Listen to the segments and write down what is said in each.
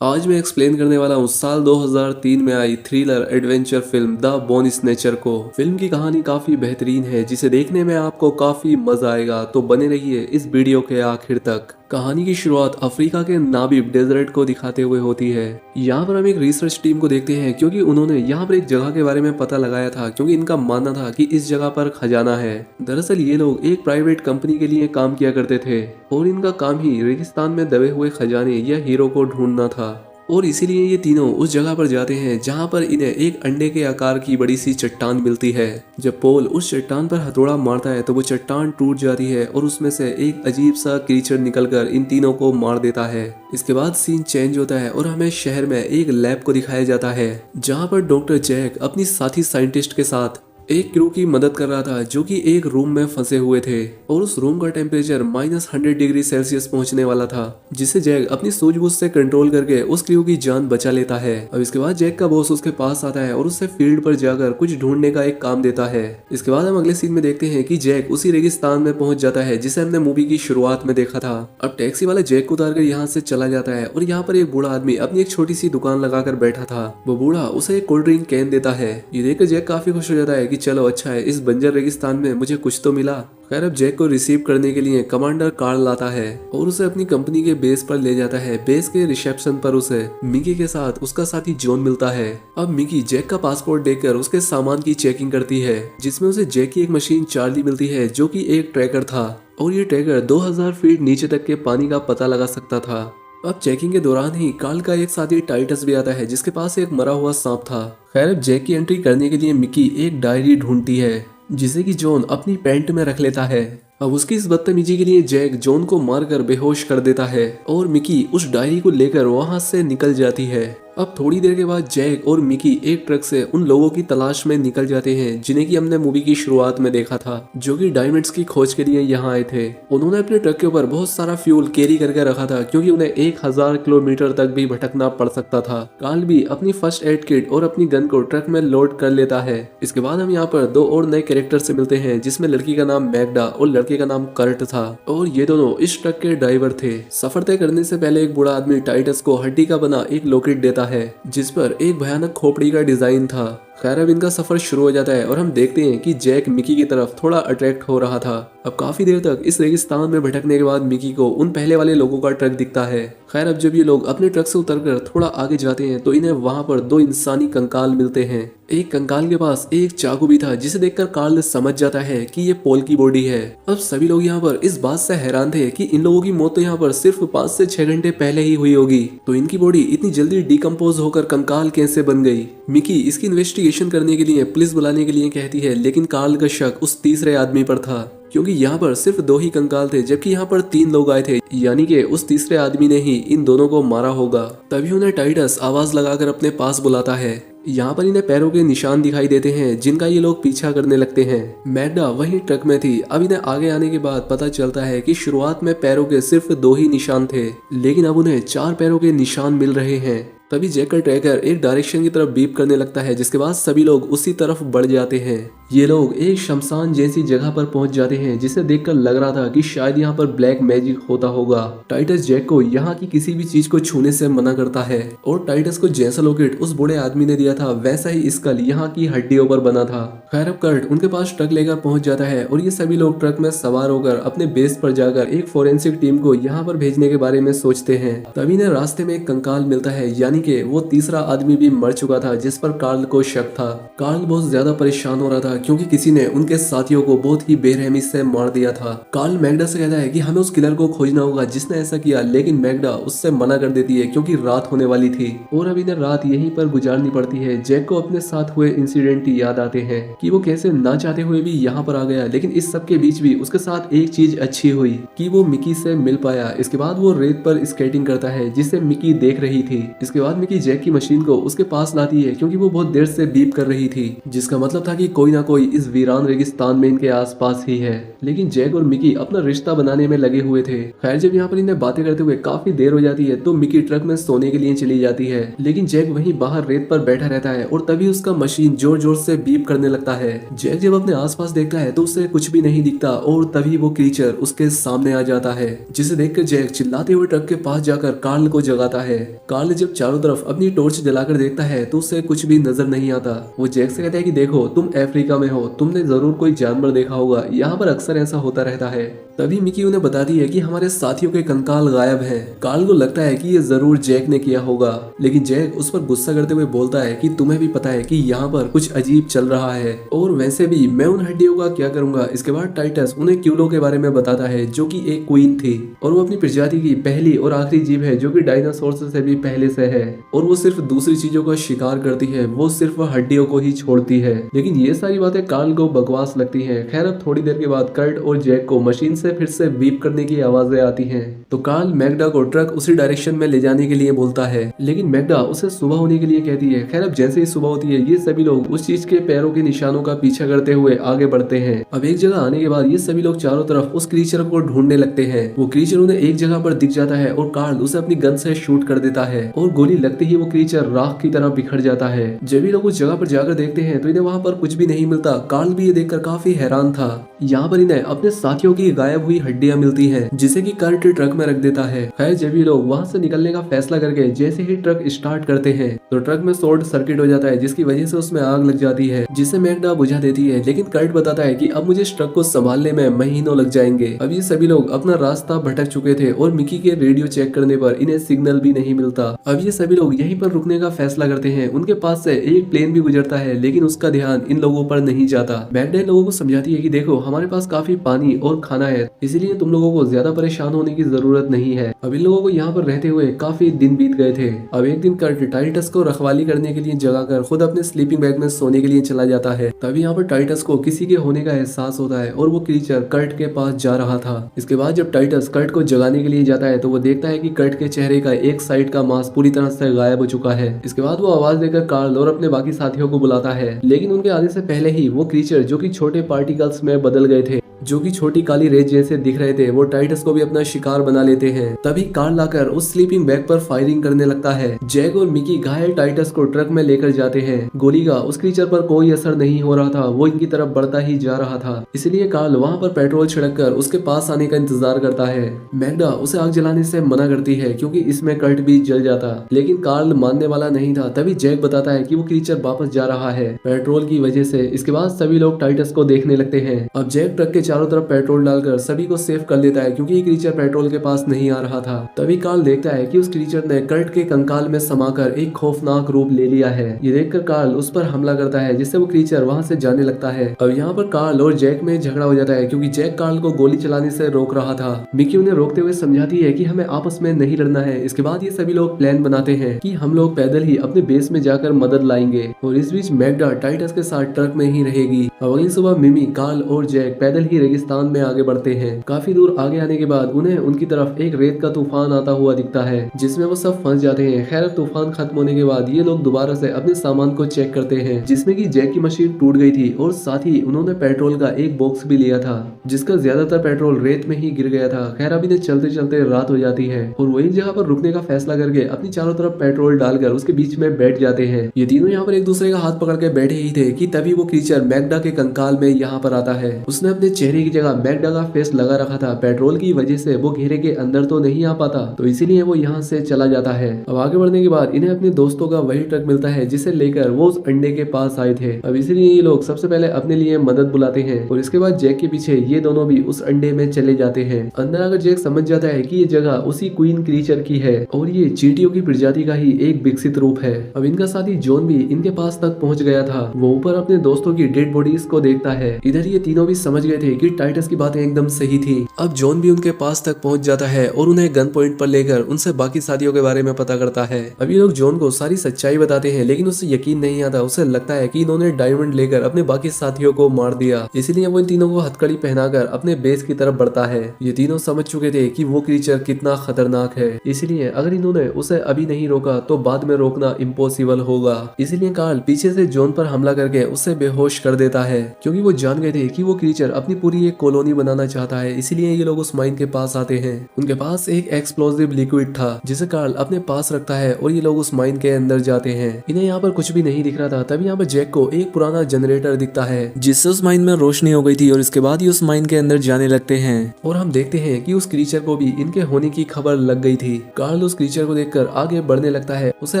आज मैं एक्सप्लेन करने वाला हूँ साल 2003 में आई thriller adventure film the Bone Snatcher को। फिल्म की कहानी काफी बेहतरीन है जिसे देखने में आपको काफी मजा आएगा, तो बने रहिए इस वीडियो के आखिर तक। कहानी की शुरुआत अफ्रीका के नाबीब डेजर्ट को दिखाते हुए होती है। यहाँ पर हम एक रिसर्च टीम को देखते हैं क्योंकि उन्होंने यहाँ पर एक जगह के बारे में पता लगाया था, क्योंकि इनका मानना था कि इस जगह पर खजाना है। दरअसल ये लोग एक प्राइवेट कंपनी के लिए काम किया करते थे और इनका काम ही रेगिस्तान में दबे हुए खजाने या हीरो को ढूंढना था। और इसीलिए ये तीनों उस जगह पर जाते हैं जहाँ पर इन्हें एक अंडे के आकार की बड़ी सी चट्टान मिलती है। जब पोल उस चट्टान पर हथौड़ा मारता है तो वो चट्टान टूट जाती है और उसमें से एक अजीब सा क्रीचर निकलकर इन तीनों को मार देता है। इसके बाद सीन चेंज होता है और हमें शहर में एक लैब को दिखाया जाता है जहाँ पर डॉक्टर जैक अपनी साथी साइंटिस्ट के साथ एक क्रू की मदद कर रहा था जो कि एक रूम में फंसे हुए थे और उस रूम का टेम्परेचर -100 डिग्री सेल्सियस पहुंचने वाला था, जिसे जैक अपनी सूझबूझ से कंट्रोल करके उस क्रू की जान बचा लेता है। अब इसके बाद जैक का बॉस उसके पास आता है और उससे फील्ड पर जाकर कुछ ढूंढने का एक काम देता है। इसके बाद हम अगले सीन में देखते हैं कि जैक उसी रेगिस्तान में पहुंच जाता है जिसे हमने मूवी की शुरुआत में देखा था। अब टैक्सी वाला जैक को उतारकर यहाँ से चला जाता है और यहाँ पर एक बूढ़ा आदमी अपनी एक छोटी सी दुकान लगाकर बैठा था। वो बूढ़ा उसे एक कोल्ड ड्रिंक कैन देता है। ये देखकर जैक काफी खुश हो जाता है कि चलो अच्छा है, इस बंजर रेगिस्तान में मुझे कुछ तो मिला। खैर अब जैक को रिसीव करने के लिए कमांडर कार्ल लाता है और उसे अपनी कंपनी के बेस पर ले जाता है। बेस के रिसेप्शन पर उसे मिकी के साथ उसका साथी जॉन मिलता है। अब मिकी जैक का पासपोर्ट देखकर उसके सामान की चेकिंग करती है, जिसमें उसे जैक की एक मशीन चार्ली मिलती है जो कि एक ट्रैकर था और ये ट्रैकर 2000 फीट नीचे तक के पानी का पता लगा सकता था। अब चेकिंग के दौरान ही कार्ल का एक साथी टाइटस भी आता है जिसके पास एक मरा हुआ सांप था। खैर अब जैक की एंट्री करने के लिए मिकी एक डायरी ढूंढती है जिसे कि जॉन अपनी पैंट में रख लेता है। अब उसकी इस बदतमीजी के लिए जैक जॉन को मारकर बेहोश कर देता है और मिकी उस डायरी को लेकर वहां से निकल जाती है। अब थोड़ी देर के बाद जैक और मिकी एक ट्रक से उन लोगों की तलाश में निकल जाते हैं जिन्हें कि हमने मूवी की शुरुआत में देखा था, जो कि डायमंड्स की खोज के लिए यहाँ आए थे। उन्होंने अपने ट्रक के ऊपर बहुत सारा फ्यूल कैरी करके रखा था क्योंकि उन्हें 1000 किलोमीटर तक भी भटकना पड़ सकता था। कार्ल भी अपनी फर्स्ट एड किट और अपनी गन को ट्रक में लोड कर लेता है। इसके बाद हम यहाँ पर दो और नए कैरेक्टर से मिलते हैं, जिसमें लड़की का नाम मैग्डा और लड़के का नाम कर्ट था और ये दोनों इस ट्रक के ड्राइवर थे। सफर तय करने से पहले एक बूढ़ा आदमी टाइटस को हड्डी का बना एक लॉकेट देता है जिस पर एक भयानक खोपड़ी का डिजाइन था। खैर अब इनका सफर शुरू हो जाता है और हम देखते हैं कि जैक मिकी की तरफ थोड़ा अट्रैक्ट हो रहा था। अब काफी देर तक इस रेगिस्तान में भटकने के बाद मिकी को उन पहले वाले लोगों का ट्रक दिखता है। खैर अब जब ये लोग अपने ट्रक से उतरकर थोड़ा आगे जाते हैं तो इन्हें वहां पर दो इंसानी कंकाल मिलते हैं। एक कंकाल के पास एक चाकू भी था जिसे देखकर कार्ल समझ जाता है कि ये पोल की बॉडी है। अब सभी लोग यहाँ पर इस बात से हैरान थे कि इन लोगों की मौत तो यहाँ पर सिर्फ 5 से 6 घंटे पहले ही हुई होगी, तो इनकी बॉडी इतनी जल्दी डिकम्पोज होकर कंकाल कैसे बन गई। मिकी इसकी इन्वेस्टिगेशन करने के लिए पुलिस बुलाने के लिए कहती है, लेकिन कार्ल का शक उस तीसरे आदमी पर था क्योंकि यहाँ पर सिर्फ 2 ही कंकाल थे जबकि यहाँ पर 3 लोग आए थे, यानी कि उस तीसरे आदमी ने ही इन दोनों को मारा होगा। तभी उन्हें टाइटस आवाज लगाकर अपने पास बुलाता है। यहाँ पर इन्हें पैरों के निशान दिखाई देते हैं जिनका ये लोग पीछा करने लगते हैं। मैग्डा वही ट्रक में थी। अब इन्हें आगे आने के बाद पता चलता है कि शुरुआत में पैरों के सिर्फ 2 ही निशान थे, लेकिन अब उन्हें 4 पैरों के निशान मिल रहे हैं। तभी जैक का ट्रैकर एक डायरेक्शन की तरफ बीप करने लगता है, जिसके बाद सभी लोग उसी तरफ बढ़ जाते हैं। ये लोग एक शमशान जैसी जगह पर पहुंच जाते हैं जिसे देखकर लग रहा था कि शायद यहाँ पर ब्लैक मैजिक होता होगा। टाइटस जैक को यहाँ की किसी भी चीज को छूने से मना करता है और टाइटस को जैसा लॉकेट उस बूढ़े आदमी ने दिया था वैसा ही स्कल यहाँ की हड्डियों पर बना था। खैर अब कर्ट उनके पास ट्रक लेकर पहुंच जाता है और ये सभी लोग ट्रक में सवार होकर अपने बेस पर जाकर एक फोरेंसिक टीम को यहाँ पर भेजने के बारे में सोचते हैं। तभी ने रास्ते में एक कंकाल मिलता है, यानी कि वो तीसरा आदमी भी मर चुका था जिस पर कार्ल को शक था। कार्ल बहुत ज्यादा परेशान हो रहा था क्योंकि किसी ने उनके साथियों को बहुत ही बेरहमी से मार दिया था। कार्ल मैग्डा से कहता है कि हमें उस किलर को खोजना होगा जिसने ऐसा किया, लेकिन मैग्डा उससे मना कर देती है क्योंकि रात होने वाली थी और अब इन्हें रात यहीं पर गुजारनी पड़ती है। जैक को अपने साथ हुए इंसिडेंट याद आते हैं कि वो कैसे ना चाहते हुए भी यहाँ पर आ गया, लेकिन इस सब के बीच भी उसके साथ एक चीज अच्छी हुई कि वो मिकी से मिल पाया। इसके बाद वो रेत पर स्केटिंग करता है जिसे मिकी देख रही थी। इसके बाद बाद मिकी जैक की मशीन को उसके पास लाती है क्योंकि वो बहुत देर से बीप कर रही थी, जिसका मतलब था कि कोई ना कोई इस वीरान रेगिस्तान में इनके आसपास ही है। लेकिन जैक और मिकी अपना रिश्ता बनाने में लगे हुए थे। खैर जब यहाँ पर इन्हें बातें करते हुए काफी देर हो जाती है तो मिकी ट्रक में सोने के लिए चली जाती है, लेकिन जैक वहीं बाहर रेत पर बैठा रहता है और तभी उसका मशीन जोर जोर से बीप करने लगता है। जैक जब अपने आसपास देखता है तो उसे कुछ भी नहीं दिखता और तभी वो क्रीचर उसके सामने आ जाता है, जिसे देखकर जैक चिल्लाते हुए ट्रक के पास जाकर कार्ल को जगाता है। कार्ल जब चारों तरफ अपनी टॉर्च जलाकर देखता है तो उसे कुछ भी नजर नहीं आता। वो जैक से कहता है कि देखो तुम अफ्रीका में हो, तुमने जरूर कोई जानवर देखा होगा, यहाँ पर अक्सर ऐसा होता रहता है। तभी मिकी उन्हें बताती है कि हमारे साथियों के कंकाल गायब हैं। कार्ल को लगता है कि ये जरूर जैक ने किया होगा, लेकिन जैक उस पर गुस्सा करते हुए बोलता है कि तुम्हें भी पता है कि यहाँ पर कुछ अजीब चल रहा है और वैसे भी मैं उन हड्डियों का क्या करूंगा। इसके बाद टाइटस उन्हें क्यूलो के बारे में बताता है जो कि एक क्वीन थी और वो अपनी प्रजाति की पहली और आखिरी जीव है जो कि डायनासोर से भी पहले से है और वो सिर्फ दूसरी चीजों का शिकार करती है, वो सिर्फ हड्डियों को ही छोड़ती है। लेकिन ये सारी बातें कार्ल को बकवास लगती हैं। खैर अब थोड़ी देर के बाद कर्ट और जैक को मशीन से फिर से बीप करने की आवाजें आती हैं, तो कार्ल मैग्डा को ट्रक उसी डायरेक्शन में ले जाने के लिए बोलता है, लेकिन मैग्डा उसे सुबह होने के लिए कहती है। खैर अब जैसे ही सुबह होती है ये सभी लोग उस चीज के पैरों के निशानों का पीछा करते हुए आगे बढ़ते हैं। अब एक जगह आने के बाद ये सभी लोग चारों तरफ उस क्रीचर को ढूंढने लगते हैं। वो क्रीचर उन्हें एक जगह पर दिख जाता है और कार्ल उसे अपनी गन से शूट कर देता है और गोली लगते ही वो क्रीचर राख की तरह बिखर जाता है। जब भी लोग उस जगह पर जाकर देखते हैं तो इन्हें वहाँ पर कुछ भी नहीं मिलता। कार्ल भी ये देखकर काफी हैरान था। यहाँ पर इन्हें अपने साथियों की गायब हुई हड्डियां मिलती हैं, जिसे कि कर्ट ट्रक में रख देता है। खैर जब भी लोग वहाँ से निकलने का फैसला करके जैसे ही ट्रक स्टार्ट करते हैं तो ट्रक में शॉर्ट सर्किट हो जाता है, जिसकी वजह से उसमें आग लग जाती है, जिसे मैग्डा बुझा देती है। लेकिन कर्ट बताता है कि अब मुझे इस ट्रक को संभालने में महीनों लग जाएंगे। अब ये सभी लोग अपना रास्ता भटक चुके थे और मिकी के रेडियो चेक करने पर इन्हें सिग्नल भी नहीं मिलता। अब ये सभी लोग यहीं पर रुकने का फैसला करते हैं। उनके पास से एक प्लेन भी गुजरता है, लेकिन उसका ध्यान इन लोगों पर नहीं जाता। मैग्डा लोगों को समझाती है कि देखो हमारे पास काफी पानी और खाना है, इसीलिए तुम लोगों को ज्यादा परेशान होने की जरूरत नहीं है। अब इन लोगों को यहाँ पर रहते हुए काफी दिन बीत गए थे। अब एक दिन कर्ट टाइटस को रखवाली करने के लिए जगाकर खुद अपने स्लीपिंग बैग में सोने के लिए चला जाता है। तभी यहाँ पर टाइटस को किसी के होने का एहसास होता है और वो क्रीचर कर्ट के पास जा रहा था। इसके बाद जब टाइटस कर्ट को जगाने के लिए जाता है तो वो देखता है कि कर्ट के चेहरे का एक साइड का मांस पूरी तरह से गायब हो चुका है। इसके बाद वो आवाज देकर कार्ल और अपने बाकी साथियों को बुलाता है, लेकिन उनके आने से पहले ही वो क्रीचर जो कि छोटे पार्टिकल्स में बदल गए थे, जो कि छोटी काली रेत जैसे दिख रहे थे, वो टाइटस को भी अपना शिकार बना लेते हैं। तभी कार्ल आकर उस स्लीपिंग बैग पर फायरिंग करने लगता है। जैक और मिकी घायल टाइटस को ट्रक में लेकर जाते हैं। गोली का उस क्रीचर पर कोई असर नहीं हो रहा था, वो इनकी तरफ बढ़ता ही जा रहा था। इसलिए कार्ल वहाँ पर पेट्रोल छिड़क कर उसके पास आने का इंतजार करता है। मैग्डा उसे आग जलाने से मना करती है क्योंकि इसमें कर्ट भी जल जाता, लेकिन कार्ल मानने वाला नहीं था। तभी जैक बताता है कि वो क्रीचर वापस जा रहा है पेट्रोल की वजह से। इसके बाद सभी लोग टाइटस को देखने लगते हैं। अब जैक ट्रक के चारों तरफ पेट्रोल डालकर सभी को सेव कर देता है क्योंकि ये क्रीचर पेट्रोल के पास नहीं आ रहा था। तभी कार्ल देखता है कि उस क्रीचर ने कर्ट के कंकाल में समाकर एक खौफनाक रूप ले लिया है। ये देखकर कार्ल उस पर हमला करता है, जिससे वो क्रीचर वहां से जाने लगता है। अब यहाँ पर कार्ल और जैक में झगड़ा हो जाता है क्योंकि जैक कार्ल को गोली चलाने से रोक रहा था। मिकी उन्हें रोकते हुए समझाती है कि हमें आपस में नहीं लड़ना है। इसके बाद ये सभी लोग प्लान बनाते हैं कि हम लोग पैदल ही अपने बेस में जाकर मदद लाएंगे और इस बीच मैग्डा टाइटस के साथ ट्रक में ही रहेगी। अब अगली सुबह मिमी, कार्ल और जैक पैदल ही रेगिस्तान में आगे बढ़ते हैं। काफी दूर आगे आने के बाद उन्हें उनकी तरफ एक रेत का तूफान आता हुआ दिखता है, जिसमें वो सब फंस जाते हैं। खैर तूफान खत्म होने के बाद ये लोग दोबारा से अपने सामान को चेक करते हैं, जिसमें कि जैक की मशीन टूट गई थी और साथ ही उन्होंने पेट्रोल का एक बॉक्स भी लिया था, जिसका ज्यादातर पेट्रोल रेत में ही गिर गया था। खैर अब इन्हें चलते चलते रात हो जाती है और वही जगह पर रुकने का फैसला करके अपनी चारों तरफ पेट्रोल डालकर उसके बीच में बैठ जाते हैं। ये तीनों यहाँ पर एक दूसरे का हाथ पकड़ के बैठे ही थे कि तभी वो क्रीचर मैग्डा के कंकाल में यहाँ पर आता है। उसने अपने चेहरे की जगह मैग्डा का फेस लगा रखा था। पेट्रोल की वजह से वो घेरे के अंदर तो नहीं आ पाता, तो इसीलिए वो यहाँ से चला जाता है। अब आगे बढ़ने के बाद इन्हें अपने दोस्तों का वही ट्रक मिलता है जिसे लेकर वो उस अंडे के पास आए थे। अब इसीलिए ये लोग सबसे पहले अपने लिए मदद बुलाते हैं और इसके बाद जैक के पीछे ये दोनों भी उस अंडे में चले जाते हैं। अंदर आकर जैक समझ जाता है कि ये जगह उसी क्वीन क्रीचर की है और ये चींटियों की प्रजाति का ही एक विकसित रूप है। अब इनका साथी जॉन भी इनके पास तक पहुंच गया था। वो ऊपर अपने दोस्तों की डेड बॉडीज को देखता है। इधर ये तीनों भी समझ गए थे कि टाइटस की बातें एकदम सही थी। अब जॉन भी उनके पास तक पहुंच जाता है और उन्हें गन पॉइंट पर लेकर उनसे बाकी साथियों के बारे में पता करता है। अब ये लोग जॉन को सारी सच्चाई बताते हैं, लेकिन उसे यकीन नहीं आता। उसे लगता है कि इन्होंने डायमंड लेकर अपने बाकी साथियों को मार दिया, इसलिए वो इन तीनों को हथकड़ी पहनाकर अपने बेस की तरफ बढ़ता है। ये तीनों समझ चुके थे कि वो क्रीचर कितना खतरनाक है, इसलिए अगर इन्होंने उसे अभी नहीं रोका तो बाद में रोकना इम्पॉसिबल होगा। इसलिए कार्ल पीछे से जॉन पर हमला करके उसे बेहोश कर देता है, क्योंकि वो जान गए थे कि वो क्रीचर अपनी पूरी एक कॉलोनी बनाना चाहता है। इसलिए ये लोग उस माइन के पास आते हैं। उनके पास एक एक्सप्लोसिव लिक्विड था जिसे कार्ल अपने पास रखता है और ये लोग उस माइन के अंदर जाते हैं। इन्हें यहाँ पर कुछ भी नहीं दिख रहा था। तभी यहाँ पर जैक को एक पुराना जनरेटर दिखता है जिससे उस माइन में रोशनी हो गई थी, और इसके बाद ही उस माइन के अंदर जाने लगते हैं और हम देखते हैं कि उस क्रीचर को भी इनके होने की खबर लग गई थी। कार्ल उस क्रीचर को देखकर आगे बढ़ने लगता है। उसे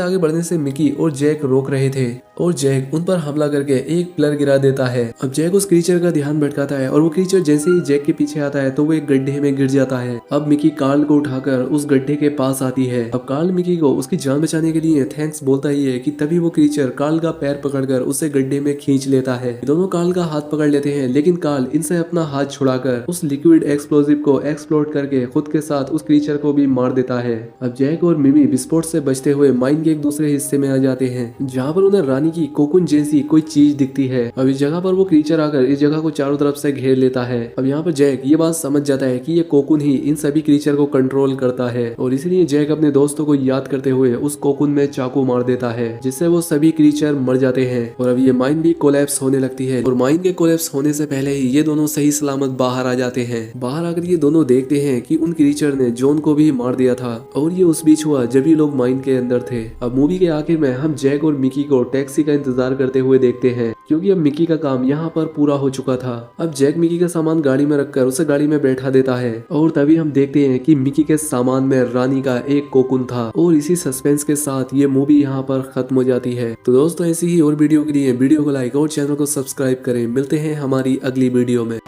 आगे बढ़ने से मिकी और जैक रोक रहे थे और जैक उन पर हमला करके एक पिलर गिरा देता है। अब जैक उस क्रीचर का ध्यान भटकाता है और वो क्रीचर जैसे ही जैक के पीछे आता है तो वो एक गड्ढे में गिर जाता है। अब मिकी कार्ल को उठाकर उस गड्ढे के पास आती है। अब कार्ल मिकी को उसकी जान बचाने के लिए थैंक्स बोलता ही है कि तभी वो क्रीचर कार्ल का पैर पकड़कर उसे गड्ढे में खींच लेता है। दोनों कार्ल का हाथ पकड़ लेते हैं, लेकिन कार्ल इनसे अपना हाथ छुड़ाकर उस लिक्विड एक्सप्लोजिव को एक्सप्लोड करके खुद के साथ उस क्रीचर को भी मार देता है। अब जैक और मिमी विस्फोट से बचते हुए माइन के एक दूसरे हिस्से में आ जाते हैं, जहाँ पर उन्हें रानी की कोकुन जैसी कोई चीज दिखती है। अब इस जगह पर वो क्रीचर आकर इस जगह को चारों तरफ से घेर लेता है। अब यहाँ पर जैक ये बात समझ जाता है कि ये कोकुन ही इन सभी क्रीचर को कंट्रोल करता है, और इसलिए जैक अपने दोस्तों को याद करते हुए उस कोकुन में चाकू मार देता है, जिससे वो सभी क्रीचर मर जाते हैं। और अब ये माइन भी कोलैप्स होने लगती है, और माइन के कोलैप्स होने से पहले ही ये दोनों सही सलामत बाहर आ जाते हैं। बाहर आकर ये दोनों देखते हैं कि उन क्रीचर ने जॉन को भी मार दिया था, और ये उस बीच हुआ जब ये लोग माइन के अंदर थे। अब मूवी के आखिर में हम जैक और मिकी को टैक्सी का इंतजार करते हुए देखते हैं, क्योंकि अब मिकी का काम यहाँ पर पूरा हो चुका था। अब जैक मिकी का सामान गाड़ी में रखकर उसे गाड़ी में बैठा देता है, और तभी हम देखते हैं कि मिकी के सामान में रानी का एक कोकुन था। और इसी सस्पेंस के साथ ये मूवी यहाँ पर खत्म हो जाती है। तो दोस्तों ऐसी ही और वीडियो के लिए वीडियो को लाइक और चैनल को सब्सक्राइब करें। मिलते हैं हमारी अगली वीडियो में।